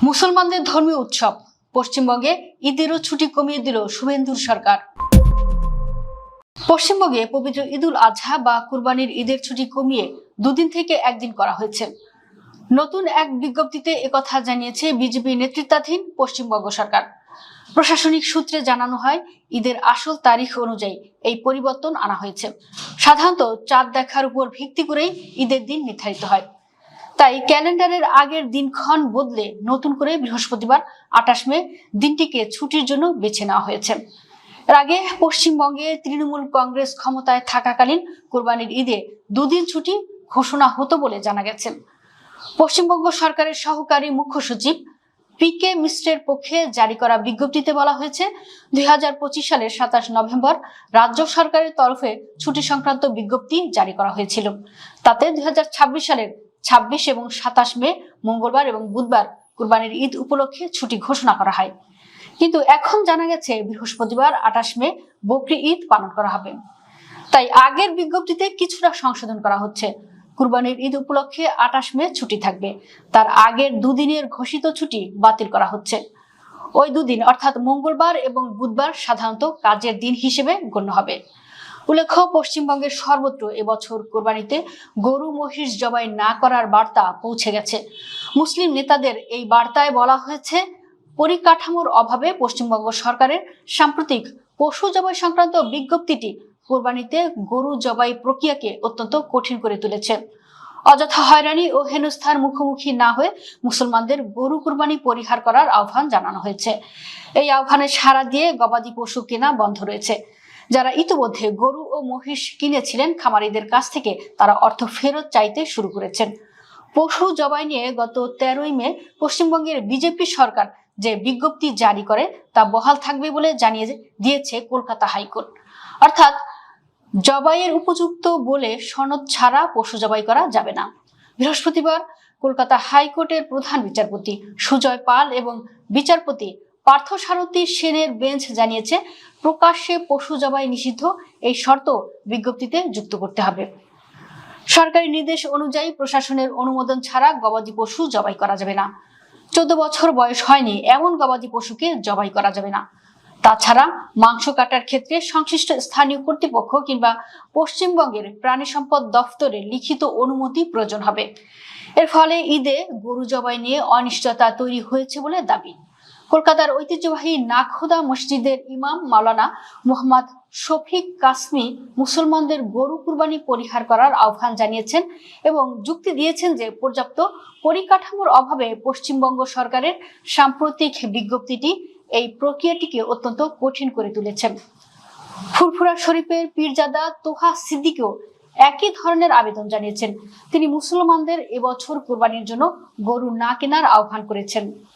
মুসলমানদের ধর্মীয় উৎসব পশ্চিমবঙ্গে ঈদেরও ছুটি কমিয়ে দিল শুভেন্দুর সরকার। পশ্চিমবঙ্গে পবিত্র ঈদুল আজহা বা কুরবানির ঈদের ছুটি কমিয়ে দুদিন থেকে একদিন করা হয়েছে। নতুন এক বিজ্ঞপ্তিতে একথা জানিয়েছে বিজেপি নেতৃত্বাধীন পশ্চিমবঙ্গ সরকার। প্রশাসনিক সূত্রে জানানো হয়, ঈদের আসল তারিখ অনুযায়ী এই পরিবর্তন আনা হয়েছে। সাধারণত চাঁদ দেখার উপর ভিত্তি করেই ঈদের দিন নির্ধারিত হয়। তাই ক্যালেন্ডারের আগের দিনক্ষণ বদলে নতুন করে বৃহস্পতিবার 28 মে দিনটিকে ছুটির জন্য বেছে নেওয়া হয়েছে। এর আগে পশ্চিমবঙ্গে তৃণমূল কংগ্রেস ক্ষমতায় থাকাকালীন কোরবানির ঈদে দুদিন ছুটি ঘোষণা হতো বলে জানা গেছে। পশ্চিমবঙ্গ সরকারের সহকারী মুখ্য সচিব পি.কে. মিশ্রের পক্ষে জারি করা বিজ্ঞপ্তিতে বলা হয়েছে, 2025 সালের 27 নভেম্বর রাজ্য সরকারের তরফে ছুটি সংক্রান্ত বিজ্ঞপ্তি জারি করা হয়েছিল। তাতে 2026 সালের 26 এবং 27 মে মঙ্গলবার এবং বুধবার কুরবানির ঈদ উপলক্ষে ছুটি ঘোষণা করা হয়। কিন্তু এখন জানা গেছে বৃহস্পতিবার 28 মে বকরি ঈদ পালন করা হবে। তাই আগের বিজ্ঞপ্তিতে কিছুটা সংশোধন করা হচ্ছে। কুরবানির ঈদ উপলক্ষে 28 মে ছুটি থাকবে, তার আগের দুদিনের ঘোষিত ছুটি বাতিল করা হচ্ছে। ওই দুদিন অর্থাৎ মঙ্গলবার এবং বুধবার সাধারণত কাজের দিন হিসেবে গণ্য হবে। উল্লেখ্য, পশ্চিমবঙ্গের সর্বত্র এবছর কোরবানিতে গরু মহিষ জবাই না করার বার্তা পৌঁছে গেছে। মুসলিম নেতাদের এই বার্তায় বলা হয়েছে, পরিকাঠামোর অভাবে পশ্চিমবঙ্গ সরকারের সাম্প্রতিক পশু জবাই সংক্রান্ত বিজ্ঞপ্তিটি কোরবানিতে গরু জবাই প্রক্রিয়াকে অত্যন্ত কঠিন করে তুলেছে। অযথা হয়রানি ও হেনস্থার মুখোমুখি না হয়ে মুসলমানদের গরু কুরবানি পরিহার করার আহ্বান জানানো হয়েছে। এই আহ্বানে সাড়া দিয়ে গবাদি পশু কেনা বন্ধ রয়েছে। যারা ইতিমধ্যে গরু ও মহিষ কিনেছিলেন, খামারিদের কাছ থেকে তারা অর্থ ফেরত চাইতে শুরু করেছেন। পশু জবাই নিয়ে গত 13 মে পশ্চিমবঙ্গের বিজেপি সরকার যে বিজ্ঞপ্তি জারি করে তা বহাল থাকবে বলে জানিয়ে দিয়েছে কলকাতা হাইকোর্ট। অর্থাৎ জবাইয়ের উপযুক্ত বলে সনদ ছাড়া পশু জবাই করা যাবে না। বৃহস্পতিবার কলকাতা হাইকোর্টের প্রধান বিচারপতি সুজয় পাল এবং বিচারপতি পার্থসারথী সেনের বেঞ্চ জানিয়েছে, প্রকাশ্যে পশু জবাই নিষিদ্ধ এই শর্ত বিজ্ঞপ্তিতে যুক্ত করতে হবে। সরকারি নির্দেশ অনুযায়ী প্রশাসনের অনুমোদন ছাড়া গবাদি পশু জবাই করা যাবে না। 14 বছর বয়স হয়নি এমন গবাদি পশুকে জবাই করা যাবে না। তাছাড়া মাংস কাটার ক্ষেত্রে সংশ্লিষ্ট স্থানীয় কর্তৃপক্ষ কিংবা পশ্চিমবঙ্গের প্রাণী সম্পদ দফতরের লিখিত অনুমতি প্রয়োজন হবে। এর ফলে ঈদে গরু জবাই নিয়ে অনিশ্চয়তা তৈরি হয়েছে বলে দাবি। কলকাতার ঐতিহ্যবাহী নাখোদা মসজিদের ইমাম মাওলানা মোহাম্মদ শফিক কাসমি মুসলমানদের গরু কুরবানি পরিহার করার আহ্বান জানিয়েছেন এবং যুক্তি দিয়েছেন যে পর্যাপ্ত পরিকাঠামোর অভাবে পশ্চিমবঙ্গ সরকারের সাম্প্রতিক বিজ্ঞপ্তিটি এই প্রক্রিয়াটিকে অত্যন্ত কঠিন করে তুলেছে। ফুরফুরা শরীফের পীরজাদা তোহা সিদ্দিকও একই ধরনের আবেদন জানিয়েছেন। তিনি মুসলমানদের এবছর কুরবানির জন্য গরু না কেনার আহ্বান করেছেন।